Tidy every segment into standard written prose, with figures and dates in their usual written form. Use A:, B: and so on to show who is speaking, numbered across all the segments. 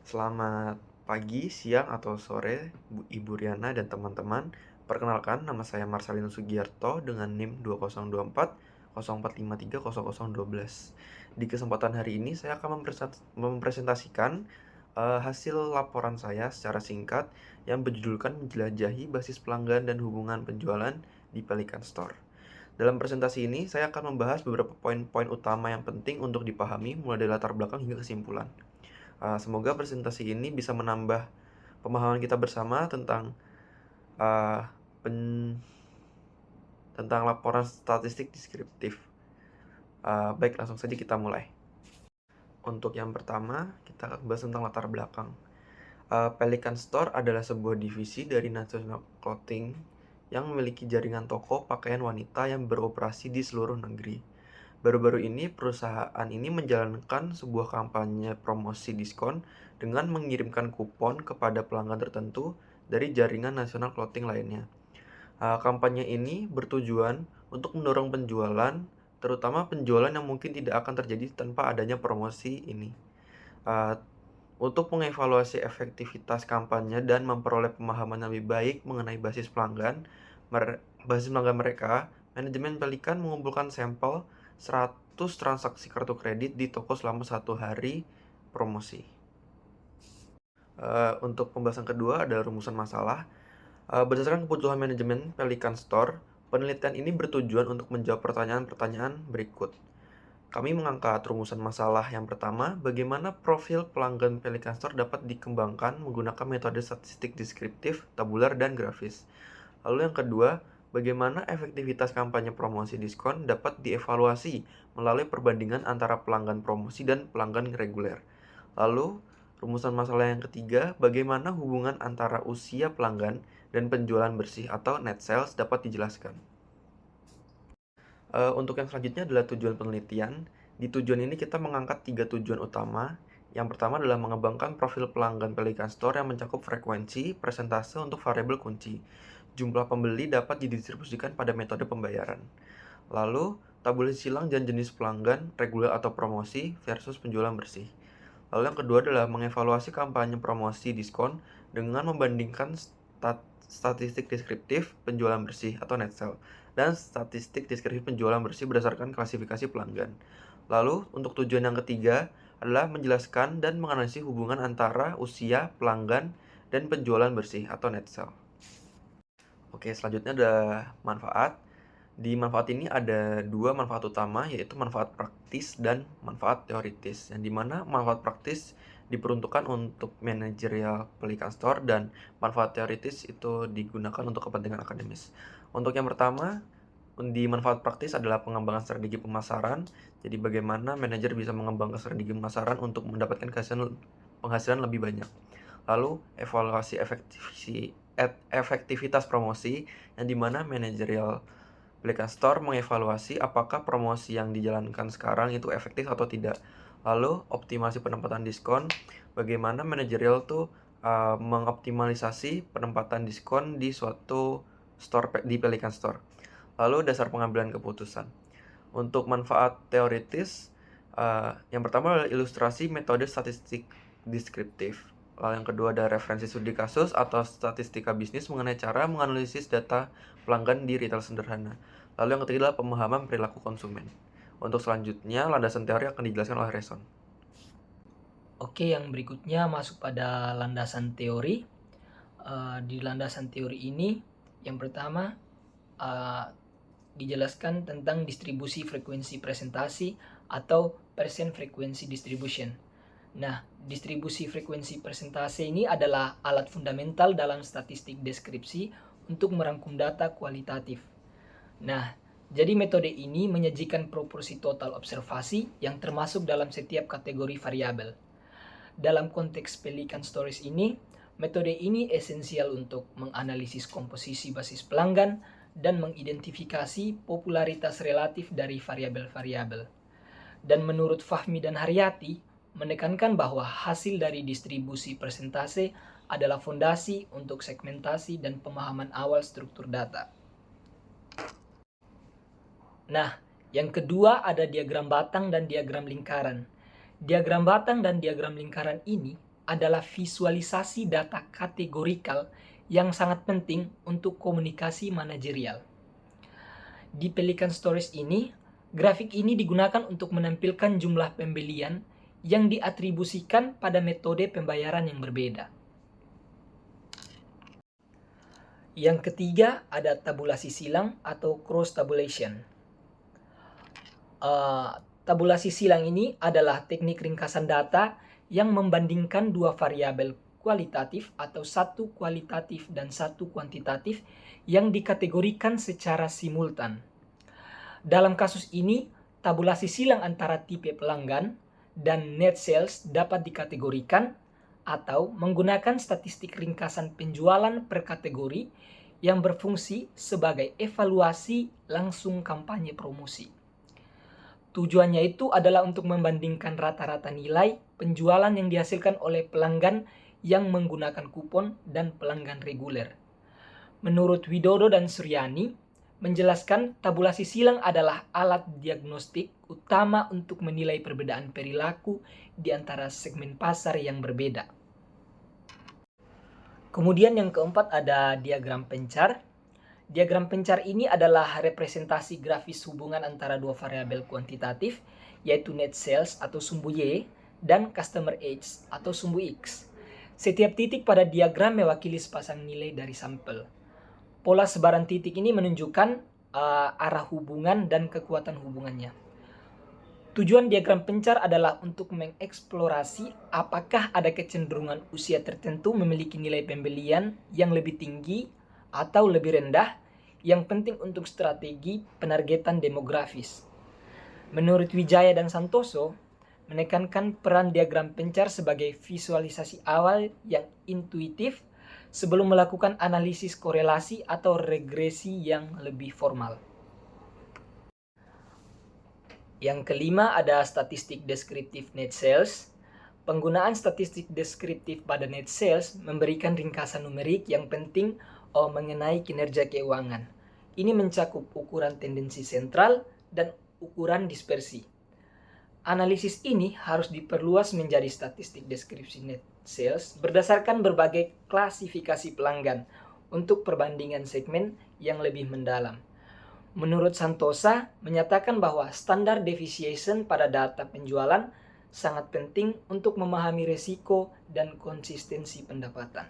A: Selamat pagi, siang, atau sore, Ibu Riana dan teman-teman. Perkenalkan, nama saya Marcelino Sugiarto dengan NIM 2024 0453 0012. Di kesempatan hari ini, saya akan mempresentasikan hasil laporan saya secara singkat yang berjudulkan menjelajahi basis pelanggan dan hubungan penjualan di Pelican Store. Dalam presentasi ini, saya akan membahas beberapa poin-poin utama yang penting untuk dipahami mulai dari latar belakang hingga kesimpulan. Semoga presentasi ini bisa menambah pemahaman kita bersama tentang uh, pen- tentang laporan statistik deskriptif. Baik, langsung saja kita mulai. Untuk yang pertama, kita akan bahas tentang latar belakang. Pelican Store adalah sebuah divisi dari National Clothing yang memiliki jaringan toko pakaian wanita yang beroperasi di seluruh negeri. Baru-baru ini, perusahaan ini menjalankan sebuah kampanye promosi diskon dengan mengirimkan kupon kepada pelanggan tertentu dari jaringan nasional clothing lainnya. Kampanye ini bertujuan untuk mendorong penjualan, terutama penjualan yang mungkin tidak akan terjadi tanpa adanya promosi ini. Uh, untuk mengevaluasi efektivitas kampanye dan memperoleh pemahaman yang lebih baik mengenai basis pelanggan mereka, manajemen Pelikan mengumpulkan sampel 100 transaksi kartu kredit di toko selama 1 hari promosi. Untuk pembahasan kedua ada rumusan masalah. Berdasarkan kebutuhan manajemen Pelican Store, penelitian ini bertujuan untuk menjawab pertanyaan-pertanyaan berikut. Kami mengangkat rumusan masalah yang pertama, bagaimana profil pelanggan Pelican Store dapat dikembangkan menggunakan metode statistik deskriptif, tabular, dan grafis. Lalu yang kedua, bagaimana efektivitas kampanye promosi diskon dapat dievaluasi melalui perbandingan antara pelanggan promosi dan pelanggan reguler. Lalu, rumusan masalah yang ketiga, bagaimana hubungan antara usia pelanggan dan penjualan bersih atau net sales dapat dijelaskan. Untuk yang selanjutnya adalah tujuan penelitian. Di tujuan ini kita mengangkat 3 tujuan utama. Yang pertama adalah mengembangkan profil pelanggan Pelican Store yang mencakup frekuensi, presentase untuk variabel kunci. Jumlah pembeli dapat didistribusikan pada metode pembayaran. Lalu, tabulasi silang dan jenis pelanggan, reguler atau promosi versus penjualan bersih. Lalu yang kedua adalah mengevaluasi kampanye promosi diskon dengan membandingkan statistik deskriptif penjualan bersih atau net sale dan statistik deskriptif penjualan bersih berdasarkan klasifikasi pelanggan. Lalu untuk tujuan yang ketiga adalah menjelaskan dan menganalisis hubungan antara usia pelanggan dan penjualan bersih atau net sale. Oke, selanjutnya ada manfaat. Di manfaat ini ada dua manfaat utama, yaitu manfaat praktis dan manfaat teoritis. Yang dimana manfaat praktis diperuntukkan untuk manajerial Pelican Store dan manfaat teoritis itu digunakan untuk kepentingan akademis. Untuk yang pertama, di manfaat praktis adalah pengembangan strategi pemasaran. Jadi bagaimana manajer bisa mengembangkan strategi pemasaran untuk mendapatkan penghasilan lebih banyak. Lalu evaluasi efektivitas promosi, yang dimana manajerial Pelican Store mengevaluasi apakah promosi yang dijalankan sekarang itu efektif atau tidak. Lalu optimasi penempatan diskon, bagaimana manajerial tuh mengoptimalisasi penempatan diskon di suatu store di Pelican Store. Lalu dasar pengambilan keputusan. Untuk manfaat teoritis, yang pertama adalah ilustrasi metode statistik deskriptif. Lalu yang kedua ada referensi studi kasus atau statistika bisnis mengenai cara menganalisis data pelanggan di retail sederhana. Lalu yang ketiga adalah pemahaman perilaku konsumen. Untuk selanjutnya, landasan teori akan dijelaskan oleh Reson.
B: Oke, yang berikutnya masuk pada landasan teori. Di landasan teori ini, yang pertama dijelaskan tentang distribusi frekuensi presentasi atau percent frequency distribution. Nah, distribusi frekuensi presentasi ini adalah alat fundamental dalam statistik deskripsi untuk merangkum data kualitatif. Nah, jadi metode ini menyajikan proporsi total observasi yang termasuk dalam setiap kategori variabel. Dalam konteks Pelican Stories ini, metode ini esensial untuk menganalisis komposisi basis pelanggan dan mengidentifikasi popularitas relatif dari variabel-variabel. Dan menurut Fahmi dan Haryati, menekankan bahwa hasil dari distribusi persentase adalah fondasi untuk segmentasi dan pemahaman awal struktur data. Nah, yang kedua ada diagram batang dan diagram lingkaran. Diagram batang dan diagram lingkaran ini adalah visualisasi data kategorikal yang sangat penting untuk komunikasi manajerial. Di Pelican Stories ini, grafik ini digunakan untuk menampilkan jumlah pembelian yang diatribusikan pada metode pembayaran yang berbeda. Yang ketiga ada tabulasi silang atau cross tabulation. Tabulasi silang ini adalah teknik ringkasan data yang membandingkan dua variabel kualitatif atau satu kualitatif dan satu kuantitatif yang dikategorikan secara simultan. Dalam kasus ini, tabulasi silang antara tipe pelanggan dan net sales dapat dikategorikan atau menggunakan statistik ringkasan penjualan per kategori yang berfungsi sebagai evaluasi langsung kampanye promosi. Tujuannya itu adalah untuk membandingkan rata-rata nilai penjualan yang dihasilkan oleh pelanggan yang menggunakan kupon dan pelanggan reguler. Menurut Widodo dan Suryani, menjelaskan tabulasi silang adalah alat diagnostik utama untuk menilai perbedaan perilaku di antara segmen pasar yang berbeda. Kemudian yang keempat ada diagram pencar. Diagram pencar ini adalah representasi grafis hubungan antara dua variabel kuantitatif, yaitu net sales atau sumbu Y dan customer age atau sumbu X. Setiap titik pada diagram mewakili sepasang nilai dari sampel. Pola sebaran titik ini menunjukkan arah hubungan dan kekuatan hubungannya. Tujuan diagram pencar adalah untuk mengeksplorasi apakah ada kecenderungan usia tertentu memiliki nilai pembelian yang lebih tinggi atau lebih rendah, yang penting untuk strategi penargetan demografis. Menurut Wijaya dan Santoso, menekankan peran diagram pencar sebagai visualisasi awal yang intuitif sebelum melakukan analisis korelasi atau regresi yang lebih formal. Yang kelima ada statistik deskriptif net sales. Penggunaan statistik deskriptif pada net sales memberikan ringkasan numerik yang penting mengenai kinerja keuangan. Ini mencakup ukuran tendensi sentral dan ukuran dispersi. Analisis ini harus diperluas menjadi statistik deskripsi net sales berdasarkan berbagai klasifikasi pelanggan untuk perbandingan segmen yang lebih mendalam. Menurut Santosa, menyatakan bahwa standar deviation pada data penjualan sangat penting untuk memahami risiko dan konsistensi pendapatan.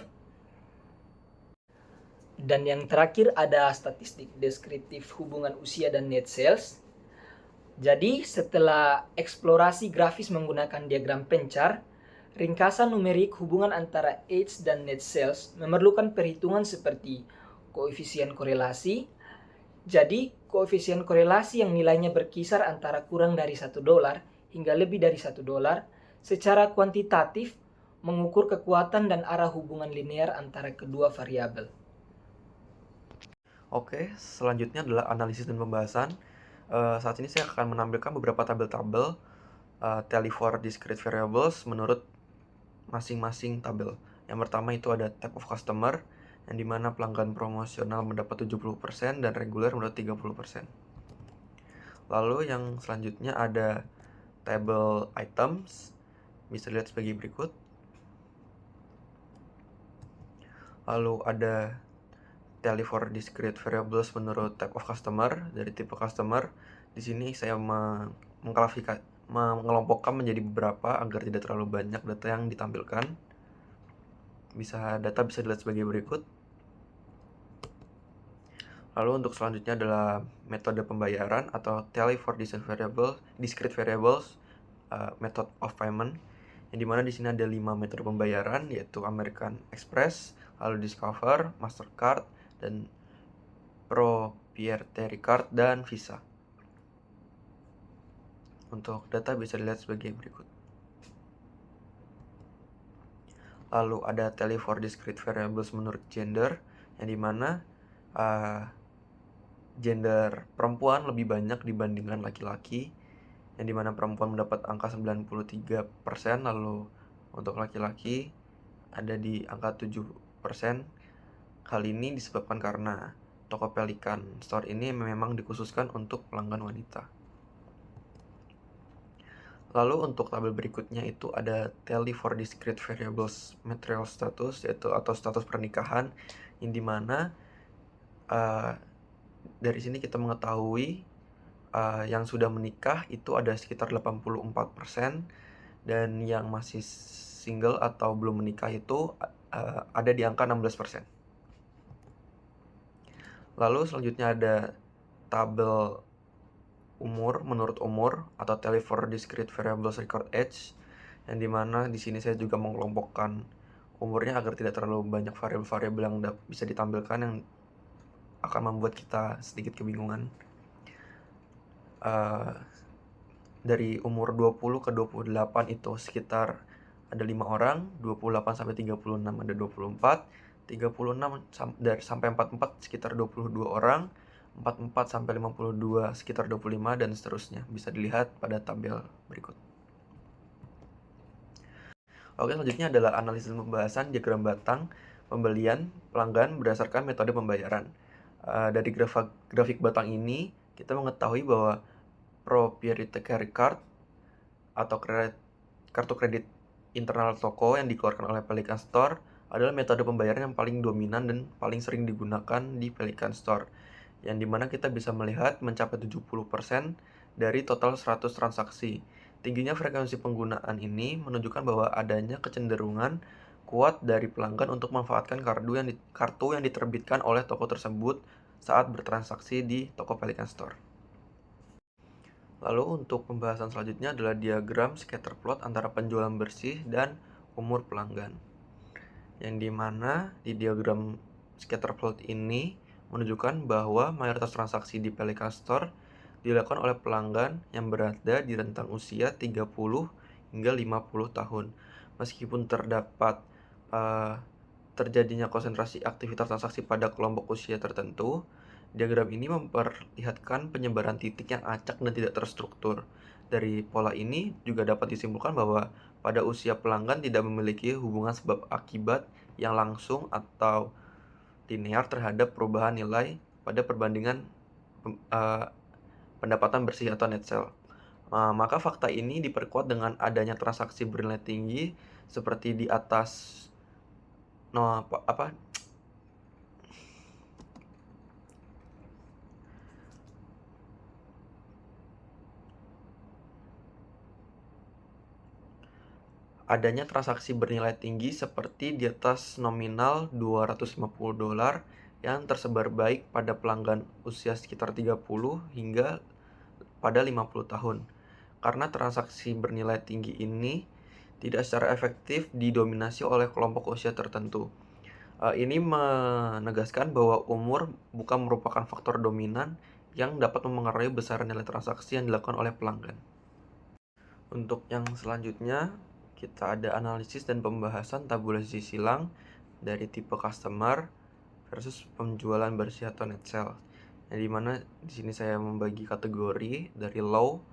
B: Dan yang terakhir ada statistik deskriptif hubungan usia dan net sales. Jadi setelah eksplorasi grafis menggunakan diagram pencar, ringkasan numerik hubungan antara age dan net sales memerlukan perhitungan seperti koefisien korelasi. Jadi koefisien korelasi yang nilainya berkisar antara kurang dari $1 hingga lebih dari $1 secara kuantitatif mengukur kekuatan dan arah hubungan linear antara kedua variabel.
A: Oke, selanjutnya adalah analisis dan pembahasan. Saat ini saya akan menampilkan beberapa tabel-tabel tally for discrete variables menurut masing-masing tabel. Yang pertama itu ada type of customer, yang dimana pelanggan promosional mendapat 70% dan reguler mendapat 30%. Lalu yang selanjutnya ada table items, bisa dilihat sebagai berikut. Lalu ada tally for discrete variables menurut type of customer, dari tipe customer. Di sini saya mengelompokkan menjadi beberapa agar tidak terlalu banyak data yang ditampilkan. Data bisa dilihat sebagai berikut. Lalu untuk selanjutnya adalah metode pembayaran atau tally for discrete variables, method of payment, yang dimana di sini ada 5 metode pembayaran, yaitu American Express, lalu Discover, Mastercard, dan Proprietary Card, dan Visa. Untuk data bisa dilihat sebagai berikut. Lalu ada tally for discrete variables menurut gender, yang dimana gender perempuan lebih banyak dibandingkan laki-laki, yang dimana perempuan mendapat angka 93%, lalu untuk laki-laki ada di angka 7%. Hal ini disebabkan karena toko Pelican Store ini memang dikhususkan untuk pelanggan wanita. Lalu untuk tabel berikutnya itu ada tally for discrete variables material status, yaitu atau status pernikahan, yang dimana dari sini kita mengetahui yang sudah menikah itu ada sekitar 84%, dan yang masih single atau belum menikah itu ada di angka 16%. Lalu selanjutnya ada tabel umur menurut umur atau tally for discrete variables record age, yang dimana di sini saya juga mengelompokkan umurnya agar tidak terlalu banyak variabel-variabel yang bisa ditampilkan yang akan membuat kita sedikit kebingungan. Dari umur 20 ke 28 itu sekitar ada 5 orang, 28 sampai 36 ada 24, 36 sampai 44 sekitar 22 orang, 44 sampai 52 sekitar 25, dan seterusnya. Bisa dilihat pada tabel berikut. Oke, selanjutnya adalah analisis pembahasan diagram batang pembelian pelanggan berdasarkan metode pembayaran. Dari grafik batang ini, kita mengetahui bahwa proprietary card atau kartu kredit internal toko yang dikeluarkan oleh Pelican Store adalah metode pembayaran yang paling dominan dan paling sering digunakan di Pelican Store, yang dimana kita bisa melihat mencapai 70% dari total 100 transaksi. Tingginya frekuensi penggunaan ini menunjukkan bahwa adanya kecenderungan kuat dari pelanggan untuk memanfaatkan kartu yang diterbitkan oleh toko tersebut saat bertransaksi di toko Pelican Store. Lalu untuk pembahasan selanjutnya adalah diagram scatter plot antara penjualan bersih dan umur pelanggan. Yang dimana di diagram scatter plot ini menunjukkan bahwa mayoritas transaksi di Pelican Store dilakukan oleh pelanggan yang berada di rentang usia 30 hingga 50 tahun. Meskipun terdapat terjadinya konsentrasi aktivitas transaksi pada kelompok usia tertentu, diagram ini memperlihatkan penyebaran titik yang acak dan tidak terstruktur. Dari pola ini juga dapat disimpulkan bahwa pada usia pelanggan tidak memiliki hubungan sebab akibat yang langsung atau linear terhadap perubahan nilai pada perbandingan pendapatan bersih atau net sale. Maka fakta ini diperkuat dengan adanya transaksi bernilai tinggi seperti di atas adanya transaksi bernilai tinggi seperti di atas nominal $250 yang tersebar baik pada pelanggan usia sekitar 30 hingga pada 50 tahun. Karena transaksi bernilai tinggi ini tidak secara efektif didominasi oleh kelompok usia tertentu. Ini menegaskan bahwa umur bukan merupakan faktor dominan yang dapat memengaruhi besaran nilai transaksi yang dilakukan oleh pelanggan. Untuk yang selanjutnya, kita ada analisis dan pembahasan tabulasi silang dari tipe customer versus penjualan bersih atau net sale. Yang dimana di sini saya membagi kategori dari low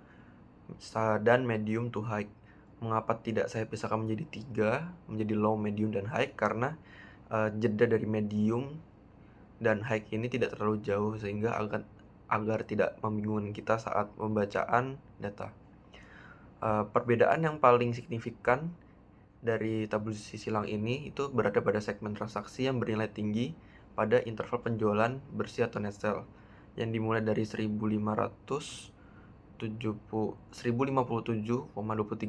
A: dan medium to high. Mengapa tidak saya pisahkan menjadi 3, menjadi low, medium, dan high? Karena jeda dari medium dan high ini tidak terlalu jauh sehingga agar tidak membingungkan kita saat pembacaan data. Perbedaan yang paling signifikan dari tabulasi silang ini itu berada pada segmen transaksi yang bernilai tinggi pada interval penjualan bersih atau net sale yang dimulai dari 1057,23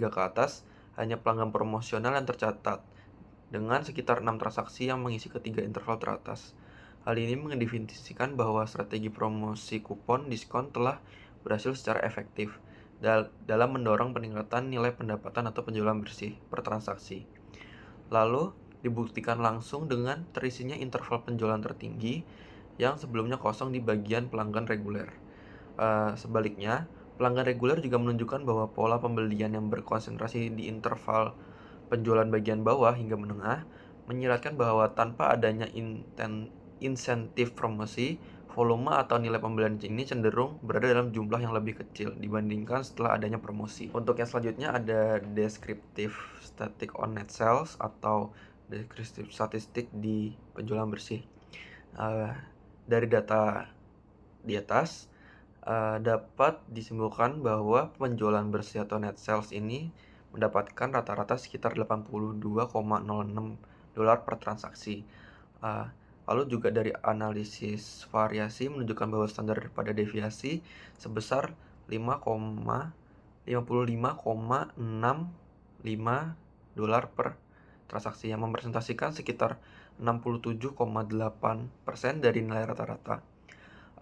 A: ke atas. Hanya pelanggan promosional yang tercatat dengan sekitar 6 transaksi yang mengisi ketiga interval teratas. Hal ini mendefinisikan bahwa strategi promosi kupon diskon telah berhasil secara efektif dalam mendorong peningkatan nilai pendapatan atau penjualan bersih per transaksi. Lalu dibuktikan langsung dengan terisinya interval penjualan tertinggi yang sebelumnya kosong di bagian pelanggan reguler. Sebaliknya, pelanggan reguler juga menunjukkan bahwa pola pembelian yang berkonsentrasi di interval penjualan bagian bawah hingga menengah menyiratkan bahwa tanpa adanya insentif promosi, volume atau nilai pembelian ini cenderung berada dalam jumlah yang lebih kecil dibandingkan setelah adanya promosi. Untuk yang selanjutnya ada descriptive static on net sales atau descriptive statistik di penjualan bersih. Dari data di atas, dapat disimpulkan bahwa penjualan bersih atau net sales ini mendapatkan rata-rata sekitar $82,06 per transaksi. Eee, Lalu juga dari analisis variasi menunjukkan bahwa standar pada deviasi sebesar 55,65,65 dolar per transaksi yang merepresentasikan sekitar 67,8% dari nilai rata-rata.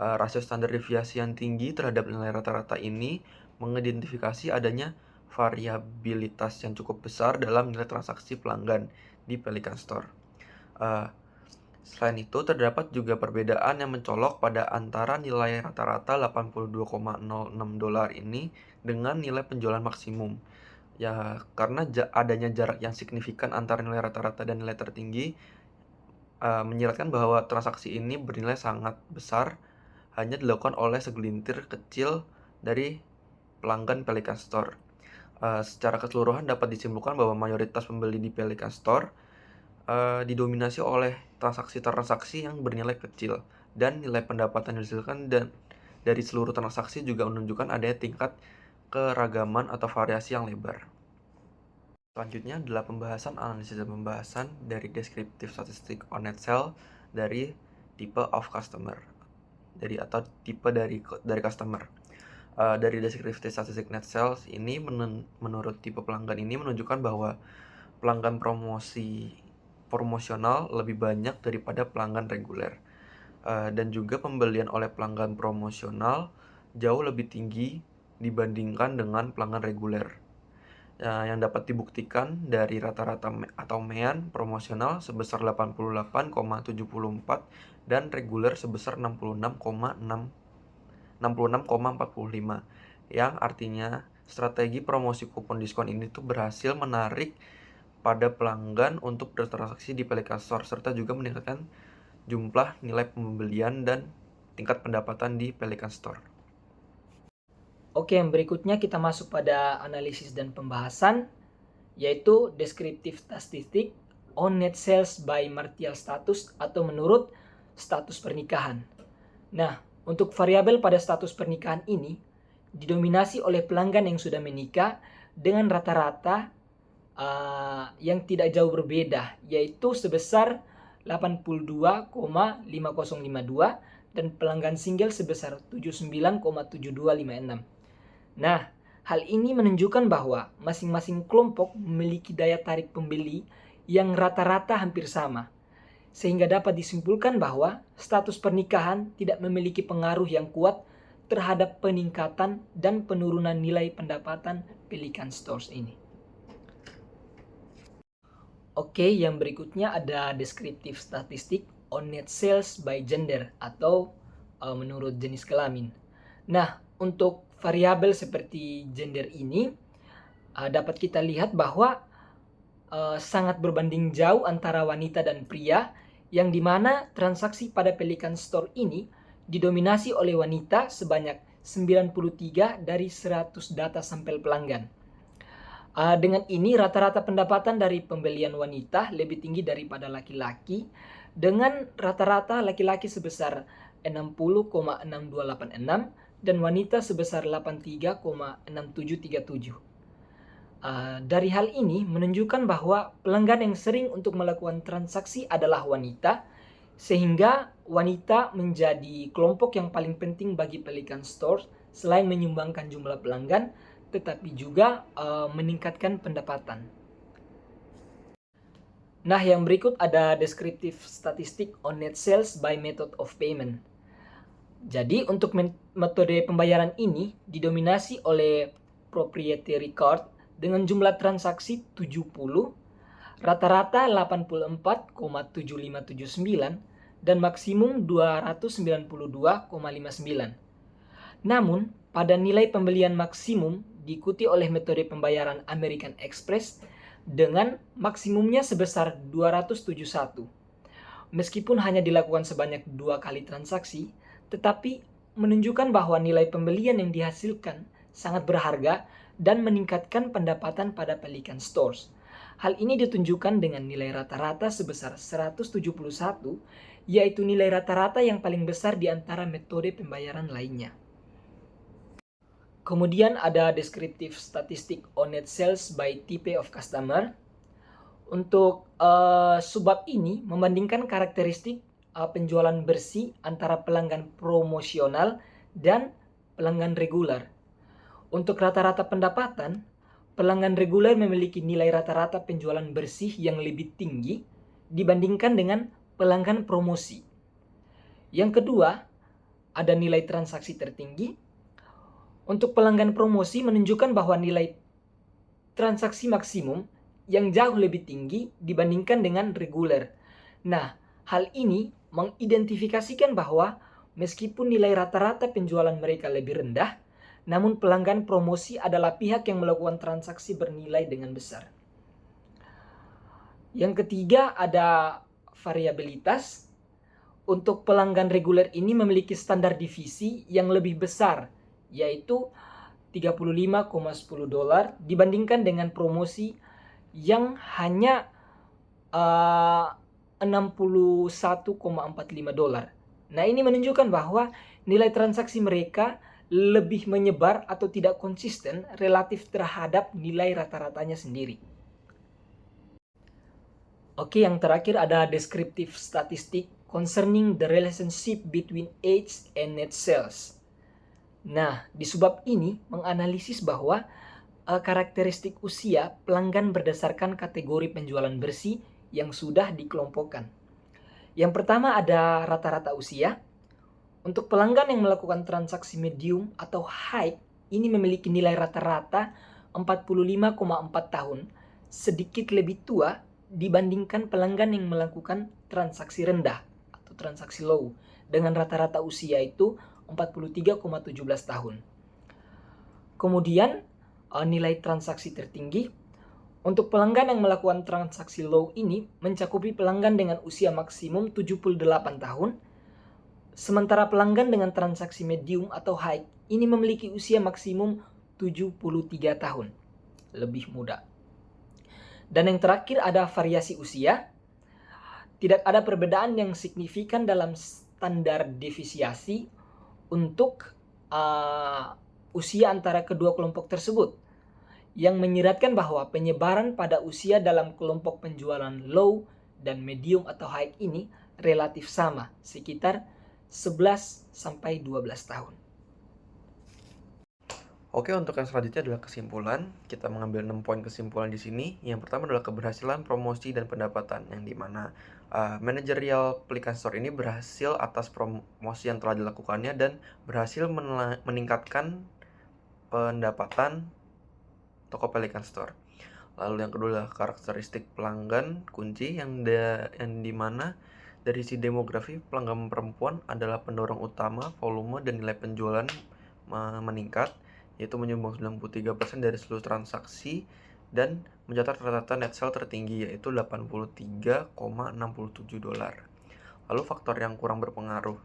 A: Rasio standar deviasi yang tinggi terhadap nilai rata-rata ini mengidentifikasi adanya variabilitas yang cukup besar dalam nilai transaksi pelanggan di Pelican Store. Eee, Selain itu, terdapat juga perbedaan yang mencolok pada antara nilai rata-rata $82,06 ini dengan nilai penjualan maksimum. Ya, karena adanya jarak yang signifikan antara nilai rata-rata dan nilai tertinggi, menyiratkan bahwa transaksi ini bernilai sangat besar hanya dilakukan oleh segelintir kecil dari pelanggan Pelican Store. Secara keseluruhan dapat disimpulkan bahwa mayoritas pembeli di Pelican Store didominasi oleh transaksi-transaksi yang bernilai kecil, dan nilai pendapatan yang dihasilkan dan dari seluruh transaksi juga menunjukkan adanya tingkat keragaman atau variasi yang lebar. Selanjutnya adalah pembahasan analisis dan pembahasan dari descriptive statistic on net sale dari type of customer, atau tipe dari customer. Dari descriptive statistic net sales ini menurut tipe pelanggan ini menunjukkan bahwa pelanggan promosional lebih banyak daripada pelanggan reguler, dan juga pembelian oleh pelanggan promosional jauh lebih tinggi dibandingkan dengan pelanggan reguler, yang dapat dibuktikan dari rata-rata atau MEAN promosional sebesar 88,74 dan reguler sebesar 66,45, yang artinya strategi promosi kupon diskon ini tuh berhasil menarik pada pelanggan untuk bertransaksi di Pelican Store serta juga meningkatkan jumlah nilai pembelian dan tingkat pendapatan di Pelican Store.
B: Oke, yang berikutnya kita masuk pada analisis dan pembahasan, yaitu descriptive statistic on net sales by marital status atau menurut status pernikahan. Nah, untuk variabel pada status pernikahan ini didominasi oleh pelanggan yang sudah menikah dengan rata-rata yang tidak jauh berbeda, yaitu sebesar 82,5052 dan pelanggan single sebesar 79,7256. Nah, hal ini menunjukkan bahwa masing-masing kelompok memiliki daya tarik pembeli yang rata-rata hampir sama, sehingga dapat disimpulkan bahwa status pernikahan tidak memiliki pengaruh yang kuat terhadap peningkatan dan penurunan nilai pendapatan Pelican Stores ini. Oke, yang berikutnya ada descriptive statistic on net sales by gender atau menurut jenis kelamin. Nah, untuk variabel seperti gender ini dapat kita lihat bahwa sangat berbanding jauh antara wanita dan pria, yang dimana transaksi pada Pelican Store ini didominasi oleh wanita sebanyak 93 dari 100 data sampel pelanggan. Dengan ini rata-rata pendapatan dari pembelian wanita lebih tinggi daripada laki-laki, dengan rata-rata laki-laki sebesar 60,6286 dan wanita sebesar 83,6737. Dari hal ini menunjukkan bahwa pelanggan yang sering untuk melakukan transaksi adalah wanita, sehingga wanita menjadi kelompok yang paling penting bagi Pelican Store selain menyumbangkan jumlah pelanggan, tetapi juga meningkatkan pendapatan. Nah, yang berikut ada descriptive statistic on net sales by method of payment. Jadi, untuk metode pembayaran ini didominasi oleh proprietary card dengan jumlah transaksi 70, rata-rata 84,7579 dan maksimum 292,59. Namun, pada nilai pembelian maksimum diikuti oleh metode pembayaran American Express dengan maksimumnya sebesar 271. Meskipun hanya dilakukan sebanyak 2 kali transaksi, tetapi menunjukkan bahwa nilai pembelian yang dihasilkan sangat berharga dan meningkatkan pendapatan pada Pelican Stores. Hal ini ditunjukkan dengan nilai rata-rata sebesar 171, yaitu nilai rata-rata yang paling besar di antara metode pembayaran lainnya. Kemudian ada descriptive statistic on net sales by type of customer. Untuk subbab ini membandingkan karakteristik penjualan bersih antara pelanggan promosional dan pelanggan reguler. Untuk rata-rata pendapatan, pelanggan reguler memiliki nilai rata-rata penjualan bersih yang lebih tinggi dibandingkan dengan pelanggan promosi. Yang kedua, ada nilai transaksi tertinggi. Untuk pelanggan promosi menunjukkan bahwa nilai transaksi maksimum yang jauh lebih tinggi dibandingkan dengan reguler. Nah, hal ini mengidentifikasikan bahwa meskipun nilai rata-rata penjualan mereka lebih rendah, namun pelanggan promosi adalah pihak yang melakukan transaksi bernilai dengan besar. Yang ketiga ada variabilitas. Untuk pelanggan reguler ini memiliki standar divisi yang lebih besar, yaitu $35,10 dibandingkan dengan promosi yang hanya $61,45. Nah, ini menunjukkan bahwa nilai transaksi mereka lebih menyebar atau tidak konsisten relatif terhadap nilai rata-ratanya sendiri. Oke, yang terakhir ada descriptive statistic concerning the relationship between age and net sales. Nah, di subbab ini menganalisis bahwa karakteristik usia pelanggan berdasarkan kategori penjualan bersih yang sudah dikelompokkan. Yang pertama ada rata-rata usia. Untuk pelanggan yang melakukan transaksi medium atau high, ini memiliki nilai rata-rata 45,4 tahun, sedikit lebih tua dibandingkan pelanggan yang melakukan transaksi rendah atau transaksi low dengan rata-rata usia itu 43,17 tahun. Kemudian nilai transaksi tertinggi untuk pelanggan yang melakukan transaksi low ini mencakupi pelanggan dengan usia maksimum 78 tahun, sementara pelanggan dengan transaksi medium atau high ini memiliki usia maksimum 73 tahun, lebih muda. Dan yang terakhir ada variasi usia. Tidak ada perbedaan yang signifikan dalam standar deviasi untuk usia antara kedua kelompok tersebut, yang menyiratkan bahwa penyebaran pada usia dalam kelompok penjualan low dan medium atau high ini relatif sama, sekitar 11 sampai 12 tahun.
A: Oke, untuk yang selanjutnya adalah kesimpulan. Kita mengambil 6 poin kesimpulan di sini. Yang pertama adalah keberhasilan promosi dan pendapatan, yang dimana manajerial Pelikan Store ini berhasil atas promosi yang telah dilakukannya dan berhasil meningkatkan pendapatan toko Pelikan Store. Lalu yang kedua adalah karakteristik pelanggan kunci, yang dimana dari sisi demografi pelanggan perempuan adalah pendorong utama volume dan nilai penjualan meningkat, yaitu menyumbang 93% dari seluruh transaksi dan mencatat rata-rata net sale tertinggi, yaitu $83,67. Lalu faktor yang kurang berpengaruh.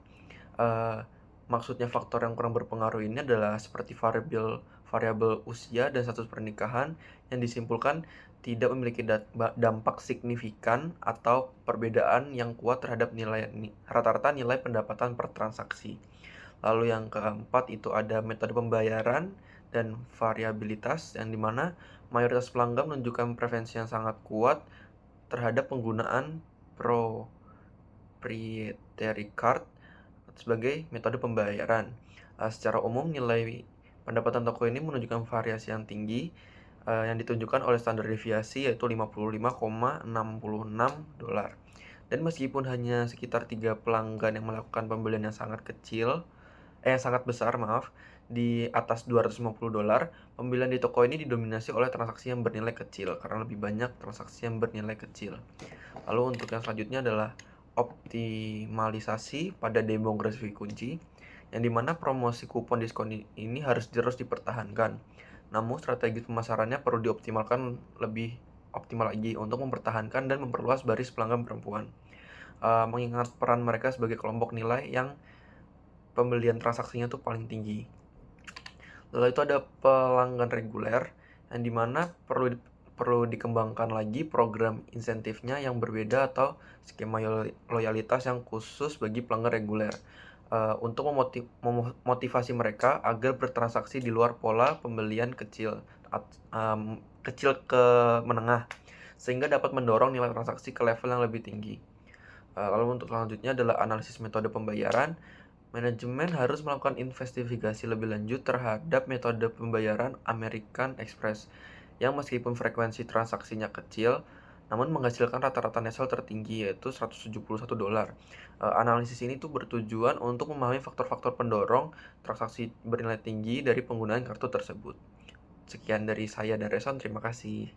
A: Maksudnya faktor yang kurang berpengaruh ini adalah seperti variabel usia dan status pernikahan yang disimpulkan tidak memiliki dampak signifikan atau perbedaan yang kuat terhadap rata-rata nilai pendapatan per transaksi. Lalu yang keempat itu ada metode pembayaran dan variabilitas, yang dimana mayoritas pelanggan menunjukkan preferensi yang sangat kuat terhadap penggunaan proprietary card sebagai metode pembayaran. Secara umum nilai pendapatan toko ini menunjukkan variasi yang tinggi yang ditunjukkan oleh standar deviasi, yaitu $55,66. Dan meskipun hanya sekitar 3 pelanggan yang melakukan pembelian yang sangat besar, di atas $250, pembelian di toko ini didominasi oleh transaksi yang bernilai kecil karena lebih banyak transaksi yang bernilai kecil. Lalu untuk yang selanjutnya adalah optimalisasi pada demografi kunci, yang dimana promosi kupon diskon ini harus terus dipertahankan. Namun strategi pemasarannya perlu dioptimalkan lebih optimal lagi untuk mempertahankan dan memperluas basis pelanggan perempuan, mengingat peran mereka sebagai kelompok nilai yang pembelian transaksinya tuh paling tinggi. Lalu itu ada pelanggan reguler, yang dimana perlu dikembangkan lagi program insentifnya yang berbeda atau skema loyalitas yang khusus bagi pelanggan reguler. untuk memotivasi mereka agar bertransaksi di luar pola pembelian kecil ke menengah, sehingga dapat mendorong nilai transaksi ke level yang lebih tinggi. Lalu untuk selanjutnya adalah analisis metode pembayaran. Manajemen harus melakukan investigasi lebih lanjut terhadap metode pembayaran American Express, yang meskipun frekuensi transaksinya kecil, namun menghasilkan rata-rata netzel tertinggi yaitu $171. Analisis ini tuh bertujuan untuk memahami faktor-faktor pendorong transaksi bernilai tinggi dari penggunaan kartu tersebut. Sekian dari saya dan Reson, terima kasih.